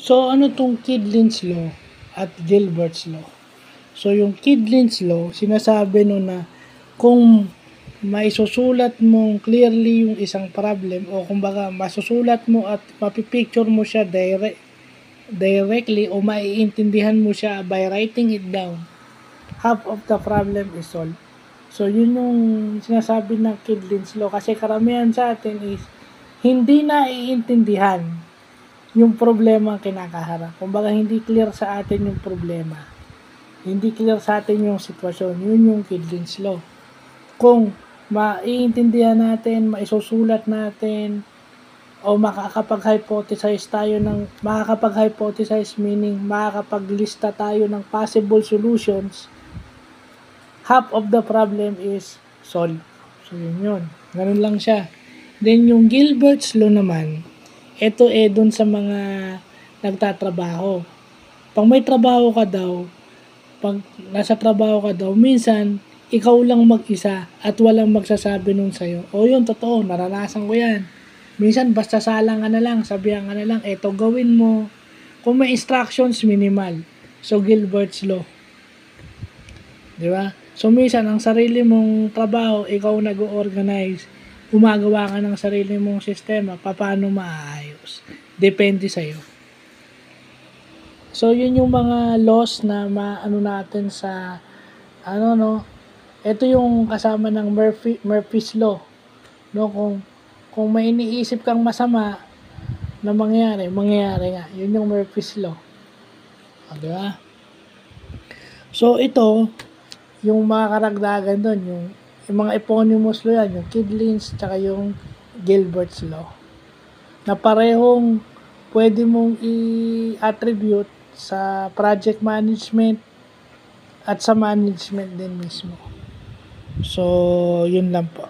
So, ano tong Kydlin's Law at Gilbert's Law? So, yung Kydlin's Law, sinasabi no na kung maisusulat mo clearly yung isang problem o kumbaga masusulat mo at mapipicture mo siya directly o maiintindihan mo siya by writing it down, half of the problem is solved. So, yun yung sinasabi ng Kydlin's Law kasi karamihan sa atin is hindi naiintindihan yung problema ang kinakaharap. Kumbaga, hindi clear sa atin yung problema. Hindi clear sa atin yung sitwasyon. Yun yung Kydlin's Law. Kung maiintindihan natin, maisusulat natin, o makakapag-hypothesize tayo ng, makakapag-hypothesize meaning makakapaglista tayo ng possible solutions, half of the problem is solved. So, yun. Ganun lang siya. Then, yung Gilbert's Law naman, ito dun sa mga nagtatrabaho. Pag may trabaho ka daw, pag nasa trabaho ka daw, minsan, ikaw lang mag-isa at walang magsasabi nun sa'yo. O yun, totoo, naranasan ko yan. Minsan, basta salang ka na lang, sabihan ka na lang, eto gawin mo. Kung may instructions, minimal. So, Gilbert's Law. Di ba? So, minsan, ang sarili mong trabaho, ikaw nag-organize. Gumagawa ka ng sarili mong sistema, paano maayos. Depende sa'yo. So, yun yung mga laws na maano natin sa, ito yung kasama ng Murphy's Law. No, kung may iniisip kang masama na mangyari nga. Yun yung Murphy's Law. O, di ba? So, ito, yung mga karagdagan doon, yung mga eponymous law yan, yung Kydlin's tsaka yung Gilbert's Law, na parehong pwede mong i-attribute sa project management at sa management din mismo. So, yun lang po.